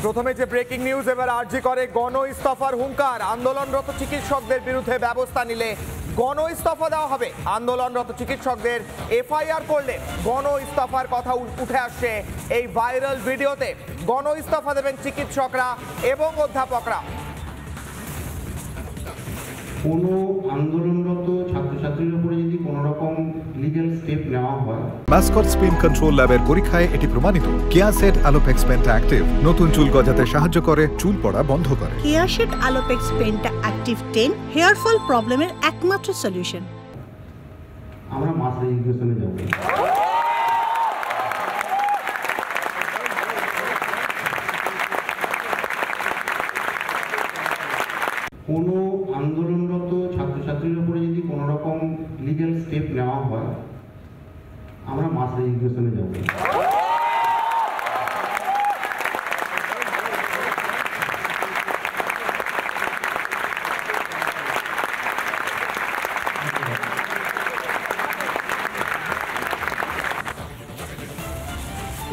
প্রথমে যে breaking news, এবার আরজি করে গণ ইস্তফার হুঙ্কার। আন্দোলনরত চিকিৎসকদের বিরুদ্ধে ব্যবস্থা নিলে গণ ইস্তফা দেওয়া হবে। আন্দোলনরত চিকিৎসকদের এফআইআর করলে গণ ইস্তফার কথা উঠে আসছে এই ভাইরাল ভিডিওতে। গণ ইস্তফা দেবেন চিকিৎসকরা এবং অধ্যাপকরা। কোনো আন্দোলনরত ছাত্রছাত্রীর উপরে যদি কোনো রকম লিগ্যাল স্টেপ নেওয়া হয়, মাস্কট স্পিন কন্ট্রোল ল্যাবের পরীক্ষায় এটি প্রমাণিত। কেয়াসেট আলোপেক্স পেন্টা অ্যাক্টিভ নতুন চুল গজাতে সাহায্য করে, চুল পড়া বন্ধ করে। কেয়াসেট আলোপেক্স পেন্টা অ্যাক্টিভ 10 হেয়ার ফল প্রবলেমের একমাত্র সলিউশন। আমরা মাস রেজিস্ট্রেশনে যাব। কোনো আন্দোলনরত ছাত্রছাত্রীর উপরে যদি কোনো রকম লিগ্যাল স্টেপ নেওয়া হয়, আমরা মাস রেজিস্ট্রেশনে যাব।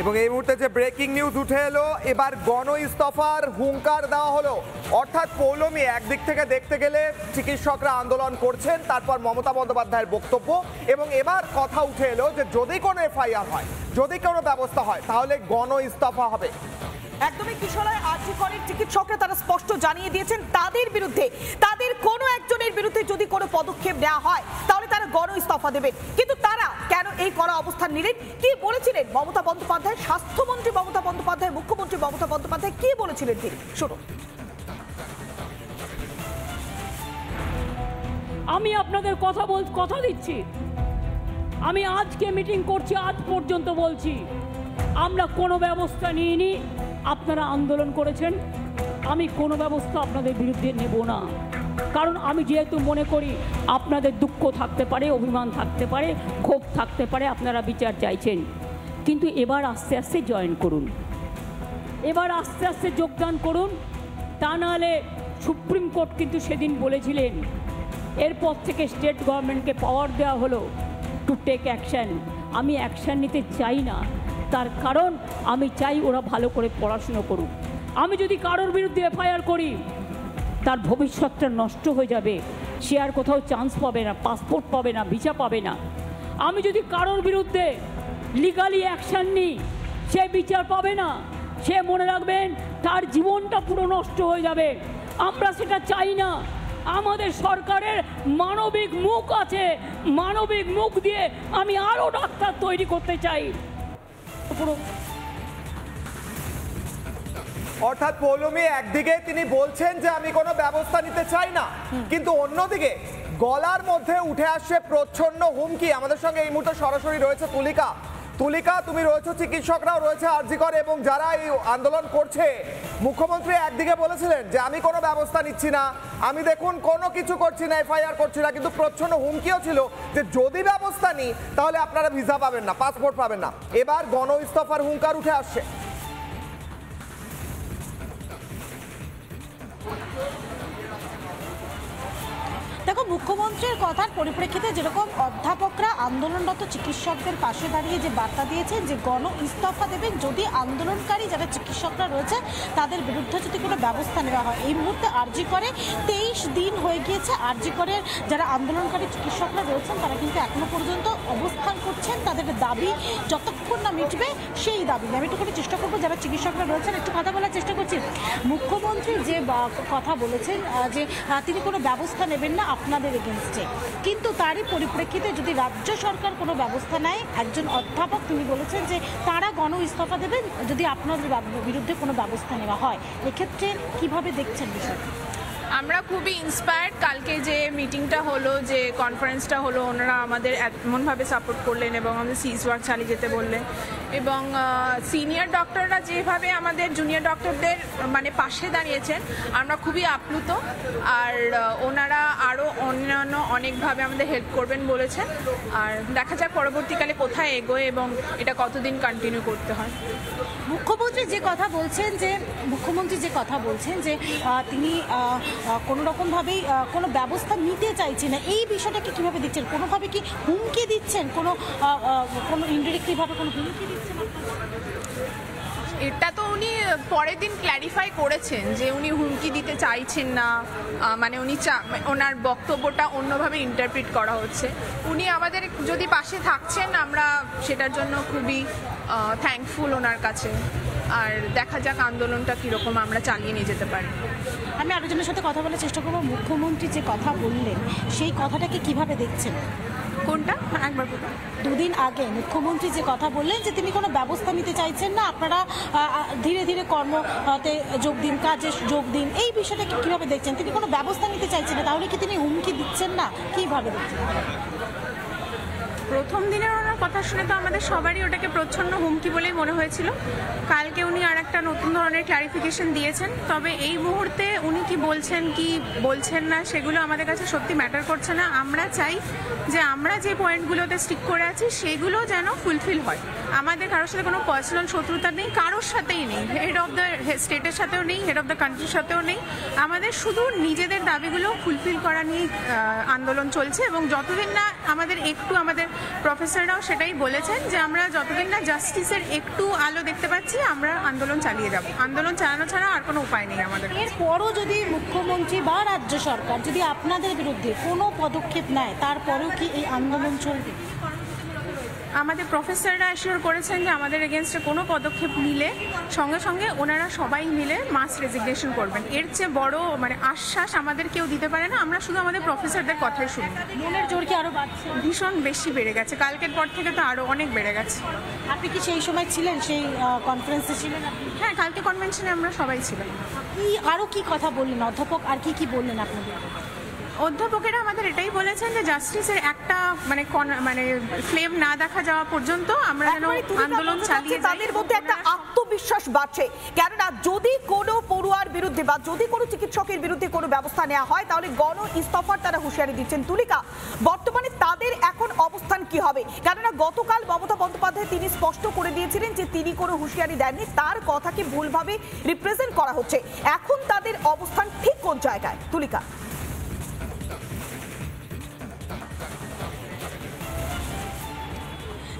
এবং এই মুহূর্তে যে ব্রেকিং নিউজ উঠে এলো, এবার গণ ইস্তফার হুঙ্কার দেওয়া হলো। অর্থাৎ পৌলমী, একদিক থেকে দেখতে গেলে চিকিৎসকরা আন্দোলন করছেন, তারপর মমতা বন্দ্যোপাধ্যায়ের বক্তব্য, এবং এবার কথা উঠে এলো যে যদি কোনো এফআইআর হয়, যদি কোনো ব্যবস্থা হয়, তাহলে গণ ইস্তফা হবে। একদমই কিশোরায় আরজি করের চিকিৎসকরা তারা স্পষ্ট জানিয়ে দিয়েছেন তাদের বিরুদ্ধে, তাদের কোনো একজনের বিরুদ্ধে যদি কোনো পদক্ষেপ নেওয়া হয় তাহলে তারা গণ ইস্তফা দেবেন। কিন্তু তারা কেন এই কড়া অবস্থান নিলেন, কি বলেছিলেন মমতা বন্দ্যোপাধ্যায়, স্বাস্থ্যমন্ত্রী মমতা বন্দ্যোপাধ্যায়, মুখ্যমন্ত্রী মমতা বন্দ্যোপাধ্যায় কি বলেছিলেন তিনি, শুনুন। আমি আপনাদের কথা দিচ্ছি, আমি আজকে মিটিং করছি, আজ পর্যন্ত বলছি আমরা কোনো ব্যবস্থা নিইনি। আপনারা আন্দোলন করেছেন, আমি কোনো ব্যবস্থা আপনাদের বিরুদ্ধে নেব না। কারণ আমি যেহেতু মনে করি আপনাদের দুঃখ থাকতে পারে, অভিমান থাকতে পারে, ক্ষোভ থাকতে পারে, আপনারা বিচার চাইছেন, কিন্তু এবার আস্তে আস্তে জয়েন করুন, এবার আস্তে আস্তে যোগদান করুন। তা নাহলে সুপ্রিম কোর্ট কিন্তু সেদিন বলেছিলেন, এরপর থেকে স্টেট গভর্নমেন্টকে পাওয়ার দেওয়া হলো টু টেক অ্যাকশান। আমি অ্যাকশান নিতে চাই না, তার কারণ আমি চাই ওরা ভালো করে পড়াশুনো করুক। আমি যদি কারোর বিরুদ্ধে এফআইআর করি, তার ভবিষ্যৎটা নষ্ট হয়ে যাবে, সে আর কোথাও চান্স পাবে না, পাসপোর্ট পাবে না, ভিসা পাবে না। আমি যদি কারোর বিরুদ্ধে লিগালি অ্যাকশান নিই, সে বিচার পাবে না, সে মনে রাখবেন তার জীবনটা পুরো নষ্ট হয়ে যাবে। আমরা সেটা চাই না। আমাদের সরকারের মানবিক মুখ আছে, মানবিক মুখ দিয়ে আমি আরও ডাক্তার তৈরি করতে চাই। অর্থাৎ পৌলমী, একদিকে তিনি বলছেন যে আমি কোনো ব্যবস্থা নিতে চাই না, কিন্তু অন্যদিকে গলার মধ্যে উঠে আসছে প্রচ্ছন্ন হুমকি। আমাদের সঙ্গে এই মুহূর্তে সরাসরি রয়েছে তুলিকা। তুলিকা, তুমি রয়েছে, চিকিৎসকরাও রয়েছে আরজি করে, এবং যারা এই আন্দোলন করছে, মুখ্যমন্ত্রী একদিকে বলেছিলেন যে আমি কোনো ব্যবস্থা নিচ্ছি না, আমি দেখুন কোনো কিছু করছি না, এফআইআর করছি না, কিন্তু প্রচ্ছন্ন হুমকিও ছিল যে যদি ব্যবস্থা নিই তাহলে আপনারা ভিসা পাবেন না, পাসপোর্ট পাবেন না। এবার গণ ইস্তফার হুঙ্কার উঠে আসছে। দেখো, মুখ্যমন্ত্রীর কথার পরিপ্রেক্ষিতে যেরকম অধ্যাপকরা আন্দোলনরত চিকিৎসকদের পাশে দাঁড়িয়ে যে বার্তা দিয়েছেন যে গণ ইস্তফা দেবেন যদি আন্দোলনকারী যারা চিকিৎসকরা রয়েছে তাদের বিরুদ্ধে যদি কোনো ব্যবস্থা নেওয়া হয়। এই মুহূর্তে আরজি করে 23 দিন হয়ে গিয়েছে। আরজি করে যারা আন্দোলনকারী চিকিৎসকরা রয়েছেন তারা কিন্তু এখনো পর্যন্ত অবস্থান করছেন, তাদের দাবি যতক্ষণ না মিটবে সেই দাবি। আমি একটু করে চেষ্টা করবো যারা চিকিৎসকরা রয়েছেন একটু কথা বলার চেষ্টা করছি। মুখ্যমন্ত্রী যে কথা বলেছেন যে তিনি কোনো ব্যবস্থা নেবেন না আপনাদের এগেনস্টে, কিন্তু তারই পরিপ্রেক্ষিতে যদি রাজ্য সরকার কোনো ব্যবস্থা নেয়, একজন অধ্যাপক তিনি বলেছেন যে তারা গণ ইস্তফা দেবেন যদি আপনাদের বিরুদ্ধে কোনো ব্যবস্থা নেওয়া হয়। এক্ষেত্রে কিভাবে দেখছেন বিষয়টা? আমরা খুবই ইন্সপায়ার্ড। কালকে যে মিটিংটা হলো, যে কনফারেন্সটা হলো, ওনারা আমাদের এমনভাবে সাপোর্ট করলেন এবং আমাদের সিজ ওয়ার্ক চালিয়ে যেতে বললেন, এবং সিনিয়র ডক্টররা যেভাবে আমাদের জুনিয়র ডক্টরদের মানে পাশে দাঁড়িয়েছেন, আমরা খুবই আপ্লুত। আর ওনারা আরও অন্যান্য অনেকভাবে আমাদের হেল্প করবেন বলেছেন। আর দেখা যাক পরবর্তীকালে কোথায় এগোয় এবং এটা কতদিন কন্টিনিউ করতে হয়। মুখ্যমন্ত্রী যে কথা বলছেন যে তিনি কোনো রকমভাবেই কোনো ব্যবস্থা নিতে চাইছে না, এই বিষয়টাকে কীভাবে দিচ্ছেন? কোনোভাবে কি হুমকি দিচ্ছেন? কোনো ইনডিরেক্টলিভাবে কোনো হুমকি দিচ্ছেন? এটা তো উনি পরের দিন ক্ল্যারিফাই করেছেন যে উনি হুমকি দিতে চাইছেন না, মানে উনি ওনার বক্তব্যটা অন্যভাবে ইন্টারপ্রিট করা হচ্ছে। উনি আমাদের যদি পাশে থাকছেন আমরা সেটার জন্য খুবই থ্যাঙ্কফুল ওনার কাছে। আর দেখা যাক আন্দোলনটা কীরকম আমরা চালিয়ে নিয়ে যেতে পারি। আমি আরেকজনের সাথে কথা বলার চেষ্টা করবো। মুখ্যমন্ত্রী যে কথা বললেন সেই কথাটাকে কিভাবে দেখছেন? কোনটা একবার বলুন। দুদিন আগে মুখ্যমন্ত্রী যে কথা বললেন যে তিনি কোনো ব্যবস্থা নিতে চাইছেন না, আপনারা ধীরে ধীরে কর্মতে যোগ দিন, কাজে যোগ দিন, এই বিষয়টাকে কিভাবে দেখছেন? তিনি কোনো ব্যবস্থা নিতে চাইছেন না, তাহলে কি তিনি হুমকি দিচ্ছেন না? কিভাবে দেখছেন? প্রথম দিনের ওনার কথা শুনে তো আমাদের সবারই ওটাকে প্রচ্ছন্ন হুমকি বলেই মনে হয়েছিল। কালকে উনি আর একটা নতুন ধরনের ক্লারিফিকেশন দিয়েছেন। তবে এই মুহূর্তে উনি কি বলছেন কি বলছেন না সেগুলো আমাদের কাছে সত্যি ম্যাটার করছে না। আমরা চাই যে আমরা যে পয়েন্টগুলোতে স্টিক করে আছি সেগুলো যেন ফুলফিল হয়। আমাদের কারোর সাথে কোনো পার্সোনাল শত্রুতা নেই, কারোর সাথেই নেই, হেড অফ দ্য স্টেটের সাথেও নেই, হেড অফ দ্য কান্ট্রির সাথেও নেই। আমাদের শুধু নিজেদের দাবিগুলো ফুলফিল করা নিয়ে আন্দোলন চলছে। এবং যতদিন না আমাদের আমাদের প্রফেসররাও সেটাই বলেছেন যে আমরা যতদিন না জাস্টিসের একটু আলো দেখতে পাচ্ছি আমরা আন্দোলন চালিয়ে যাব। আন্দোলন চালানো ছাড়া আর কোনো উপায় নেই আমাদের। এরপরও যদি মুখ্যমন্ত্রী বা রাজ্য সরকার যদি আপনাদের বিরুদ্ধে কোনো পদক্ষেপ নেয়, তারপরেও কি এই আন্দোলন চলবে? আমাদের প্রফেসররা অ্যাসিওর করেছেন যে আমাদের এগেনস্টে কোনো পদক্ষেপ নিলে সঙ্গে সঙ্গে ওনারা সবাই মিলে মাস রেজিগনেশন করবেন। এর চেয়ে বড় আশ্বাস আমাদের কেউ দিতে পারে না। আমরা শুধু আমাদের প্রফেসরদের কথাই শুনি। মনের জোর কি আরও বাড়ছে? ভীষণ বেশি বেড়ে গেছে, কালকের পর থেকে তো আরও অনেক বেড়ে গেছে। আপনি কি সেই সময় ছিলেন, সেই কনফারেন্সে ছিলেন? হ্যাঁ, কালকে কনভেনশনে আমরা সবাই ছিলাম। আরও কি কথা বললেন অধ্যাপক, আর কি বললেন আপনাদের? অধ্যাপকেরা আমাদের এটাই বলেছেন যে জাস্টিসের একটা ফ্লেম না দেখা যাওয়া পর্যন্ত আমরা যেন আন্দোলন চালিয়ে যাই। তাদের মধ্যে একটা আত্মবিশ্বাস বাড়ছে, কেননা যদি কোনো পড়ুয়ার বিরুদ্ধে বা যদি কোনো চিকিৎসকের বিরুদ্ধে কোনো ব্যবস্থা নেওয়া হয় তাহলে গণ ইস্তফার তারা হুঁশিয়ারি দিচ্ছেন। তুলিকা, বর্তমানে তাদের এখন অবস্থান কি হবে? কেননা গতকাল মমতা বন্দ্যোপাধ্যায় তিনি স্পষ্ট করে দিয়েছিলেন যে তিনি কোনো হুঁশিয়ারি দেননি, তার কথাকে ভুলভাবে রিপ্রেজেন্ট করা হচ্ছে। এখন তাদের অবস্থান ঠিক কোন জায়গায়? তুলিকা,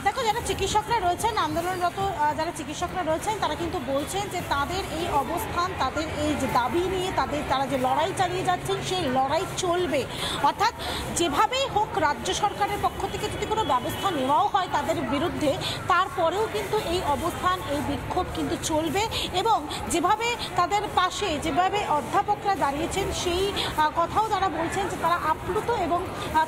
দেখো, যারা চিকিৎসকরা রয়েছেন, আন্দোলনরত যারা চিকিৎসকরা রয়েছেন, তারা কিন্তু বলছেন যে তাদের এই অবস্থান, তাদের এই যে দাবি নিয়ে তারা যে লড়াই চালিয়ে যাচ্ছেন সেই লড়াই চলবে। অর্থাৎ যেভাবেই হোক রাজ্য সরকারের পক্ষ থেকে যদি কোনো ব্যবস্থা নেওয়াও হয় তাদের বিরুদ্ধে, তারপরেও কিন্তু এই অবস্থান, এই বিক্ষোভ কিন্তু চলবে। এবং যেভাবে তাদের পাশে যেভাবে অধ্যাপকরা দাঁড়িয়েছেন সেই কথাও তারা বলছেন যে তারা আপ্লুত এবং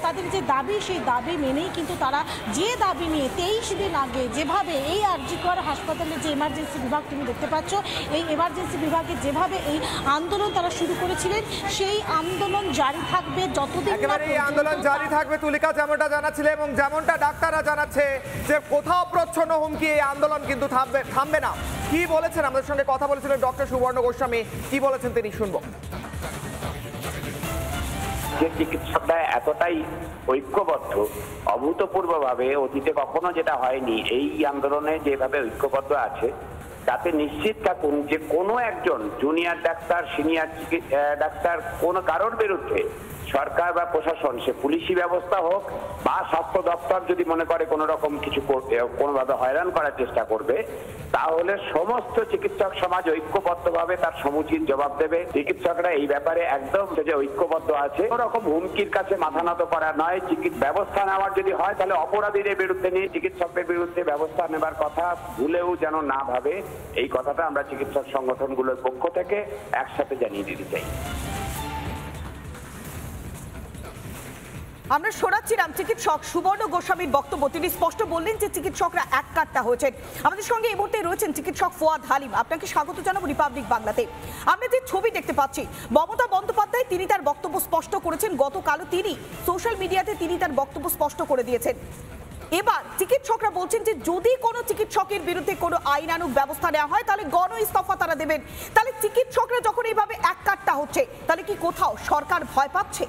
তাদের যে দাবি সেই দাবি মেনেই কিন্তু তারা যে দাবি নিয়ে 23 দিন আগে যেভাবে এই আর.জি. কর হাসপাতালে যে এমার্জেন্সি বিভাগ তুমি দেখতে পাচ্ছ, এই এমার্জেন্সি বিভাগে যেভাবে এই আন্দোলন তারা শুরু করেছিলেন সেই আন্দোলন জারি থাকবে যতদিন একেবারে এই আন্দোলন জারি থাকবে। তুলিকা যেমনটা জানাচ্ছিলে এবং যেমনটা ডাক্তাররা জানাচ্ছে যে কোথাও প্রচ্ছন্ন হুমকি, এই আন্দোলন কিন্তু থামবে না। কি বলেছেন? আমাদের সঙ্গে কথা বলেছিলেন ডক্টর সুবর্ণ গোস্বামী, কি বলেছেন তিনি শুনবো। যে চিকিৎসকরা এতটাই ঐক্যবদ্ধ, অভূতপূর্বভাবে, অতীতে কখনো যেটা হয়নি, এই আন্দোলনে যেভাবে ঐক্যবদ্ধ আছে তাতে নিশ্চিত থাকুন যে কোনো একজন জুনিয়র ডাক্তার, সিনিয়র ডাক্তার, কোনো কারোর বিরুদ্ধে সরকার বা প্রশাসন, সে পুলিশি ব্যবস্থা হোক বা স্বাস্থ্য দপ্তর যদি মনে করে কোনো রকম কিছু কোনোভাবে হয়রান করার চেষ্টা করবে, তাহলে সমস্ত চিকিৎসক সমাজ ঐক্যবদ্ধভাবে তার সমুচিত জবাব দেবে। চিকিৎসকরা এই ব্যাপারে একদম যে ঐক্যবদ্ধ আছে, কোনো রকম হুমকির কাছে মাথা নত করা নয়। ব্যবস্থা নেওয়ার যদি হয় তাহলে অপরাধীদের বিরুদ্ধে নিয়ে চিকিৎসকদের বিরুদ্ধে ব্যবস্থা নেবার কথা ভুলেও যেন না ভাবে, এই কথাটা আমরা চিকিৎসক সংগঠনগুলোর পক্ষ থেকে একসাথে জানিয়ে দিতে চাই। আমরা শোনাচ্ছিলাম চিকিৎসক সুবর্ণ গোস্বামীর বক্তব্য। তিনি স্পষ্ট বললেন যে চিকিৎসকরা এক কাট্টা হয়েছেন। আমাদের সঙ্গে এই মুহূর্তে রয়েছেন চিকিৎসক ফুয়াদ হালিম। আপনাকে স্বাগত জানাবো রিপাবলিক বাংলাতে। আমরা যে ছবি দেখতে পাচ্ছি, মমতা বন্দ্যোপাধ্যায় তিনি তার বক্তব্য স্পষ্ট করেছেন। গতকালও তিনি সোশ্যাল মিডিয়াতে তিনি তার বক্তব্য স্পষ্ট করে দিয়েছেন। এবার চিকিৎসকরা বলছেন যে যদি কোনো চিকিৎসকের বিরুদ্ধে কোনো আইনানুগ ব্যবস্থা নেওয়া হয় তাহলে গণ ইস্তফা তারা দেবেন। তাহলে চিকিৎসকরা যখন এইভাবে এক কাট্টা হচ্ছে, তাহলে কি কোথাও সরকার ভয় পাচ্ছে?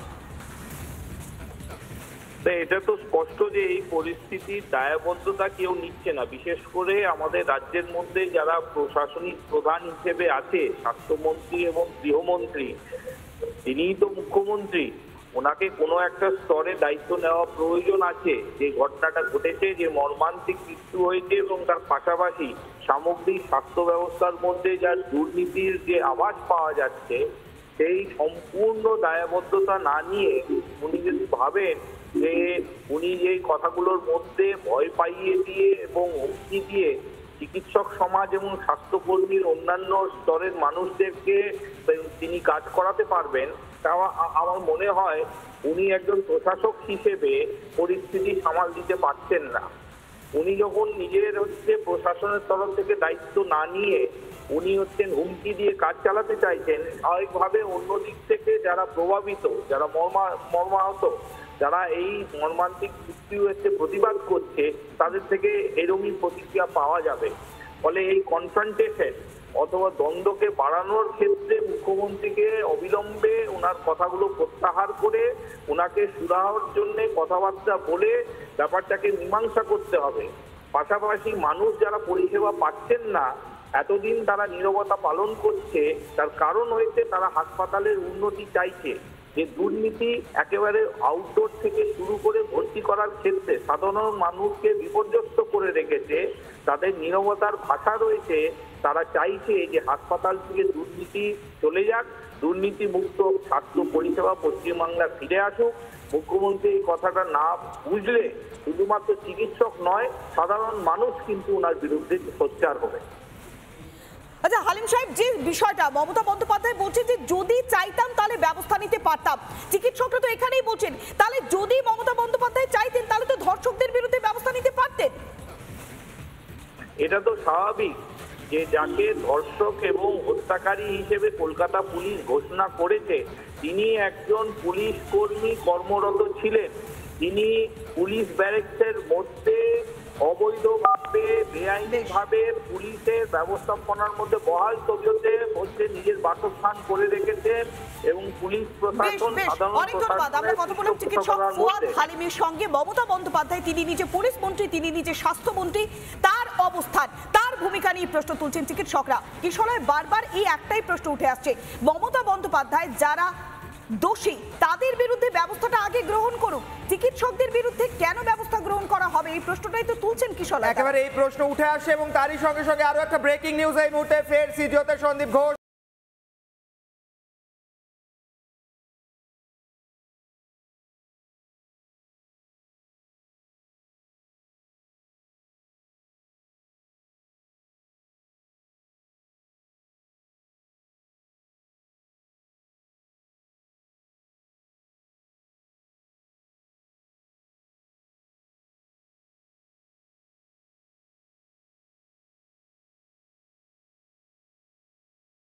এটা তো স্পষ্ট যে এই পরিস্থিতির দায়বদ্ধতা কেউ নিচ্ছে না। বিশেষ করে আমাদের রাজ্যের মধ্যে যারা প্রশাসনিক প্রধান হিসেবে আছে, স্বাস্থ্যমন্ত্রী এবং গৃহমন্ত্রী, তিনিই তো মুখ্যমন্ত্রী। ওনাকে কোনো একটা স্তরে দায়িত্ব নেওয়া প্রয়োজন আছে। যে ঘটনাটা ঘটেছে, যে মর্মান্তিক মৃত্যু হয়েছে এবং তার পাশাপাশি সামগ্রিক স্বাস্থ্য ব্যবস্থার মধ্যে যার দুর্নীতির যে আভাস পাওয়া যাচ্ছে, সেই সম্পূর্ণ দায়বদ্ধতা না নিয়ে উনি যদি ভাবেন যে উনি এই কথাগুলোর মধ্যে ভয় পাইয়ে দিয়ে এবং হুমকি দিয়ে চিকিৎসক সমাজ এবং স্বাস্থ্যকর্মীর অন্যান্য স্তরের মানুষদেরকে তিনি কাজ করাতে পারবেন, তা আমার মনে হয় উনি একজন প্রশাসক হিসেবে পরিস্থিতি সামাল দিতে পারছেন না। উনি যখন নিজের প্রশাসনের তরফ থেকে দায়িত্ব না নিয়ে উনি হুমকি দিয়ে কাজ চালাতে চাইছেন, স্বাভাবিকভাবে অন্য দিক থেকে যারা প্রভাবিত, যারা মর্মাহত, যারা এই মর্মান্তিক মৃত্যু প্রতিবাদ করছে, তাদের থেকে এরকমই প্রতিক্রিয়া পাওয়া যাবে। ফলে এই কনফ্রন্টেশন অথবা দ্বন্দ্বকে বাড়ানোর ক্ষেত্রে মুখ্যমন্ত্রীকে অবিলম্বে ওনার কথাগুলো প্রত্যাহার করে ওনাকে সুরাহর জন্য কথাবার্তা বলে ব্যাপারটাকে মীমাংসা করতে হবে। পাশাপাশি মানুষ যারা পরিষেবা পাচ্ছেন না, এতদিন তারা নীরবতা পালন করছে, তার কারণ হয়েছে তারা হাসপাতালের উন্নতি চাইছে। যে দুর্নীতি একেবারে আউটডোর থেকে শুরু করে ভর্তি করার ক্ষেত্রে সাধারণ মানুষকে বিপর্যস্ত করে রেখেছে, তাদের নীরবতার ভাষা রয়েছে। তারা চাইছে যে হাসপাতাল থেকে দুর্নীতি চলে যাক, দুর্নীতি মুক্ত স্বাস্থ্য পরিষেবা পশ্চিমবাংলা ফিরে আসুক। মুখ্যমন্ত্রী এই কথাটা না বুঝলে শুধুমাত্র চিকিৎসক নয়, সাধারণ মানুষ কিন্তু ওনার বিরুদ্ধে সোচ্চার হবে। আচ্ছা হালিম সাহেব, যে বিষয়টা মমতা বন্দ্যোপাধ্যায় বলছেন যে যদি চাইতাম তাহলে ব্যবস্থা নিতে পারতাম, চিকিৎসকরা তো এখানেই বলছেন, তাহলে যদি মমতা বন্দ্যোপাধ্যায় চাইতেন তাহলে তো ধর্ষকদের বিরুদ্ধে ব্যবস্থা নিতে পারতেন। এটা তো স্বাভাবিক যে যাকে ধর্ষক এবং হত্যাকারী হিসেবে কলকাতা পুলিশ ঘোষণা করেছে, তিনি একজন পুলিশ কর্মী কর্মরত ছিলেন। তিনি পুলিশ ব্যারেক্সের মধ্যে অবৈধভাবে বেআইনিভাবে পুলিশের ব্যবস্থাপনার মধ্যে বহাল তবিয়তে নিজের বাসস্থান করে রেখেছেন এবং পুলিশ প্রশাসন অনেক ধন্যবাদ। আমরা কথা বললাম চিকিৎসক ফুয়াদ হালিমের সঙ্গে। মমতা বন্দ্যোপাধ্যায় তিনি নিজে পুলিশ মন্ত্রী, তিনি নিজে স্বাস্থ্যমন্ত্রী, তার অবস্থান, তার ভূমিকা নিয়ে প্রশ্ন তুলছেন চিকিৎসকরা। কিশোরয় বারবার এই একটাই প্রশ্ন উঠে আসছে, মমতা বন্দ্যোপাধ্যায় যারা দোষী তাদের বিরুদ্ধে ব্যবস্থাটা আগে গ্রহণ করুক, চিকিৎসকদের বিরুদ্ধে কেন ব্যবস্থা গ্রহণ করা হবে, এই প্রশ্নটাই তো তুলছেন কিশোর। একেবারে এই প্রশ্ন উঠে আসে এবং তারই সঙ্গে সঙ্গে আরো একটা ব্রেকিং নিউজ এই মুহূর্তে ফের সিজিওতে সন্দীপ ঘোষ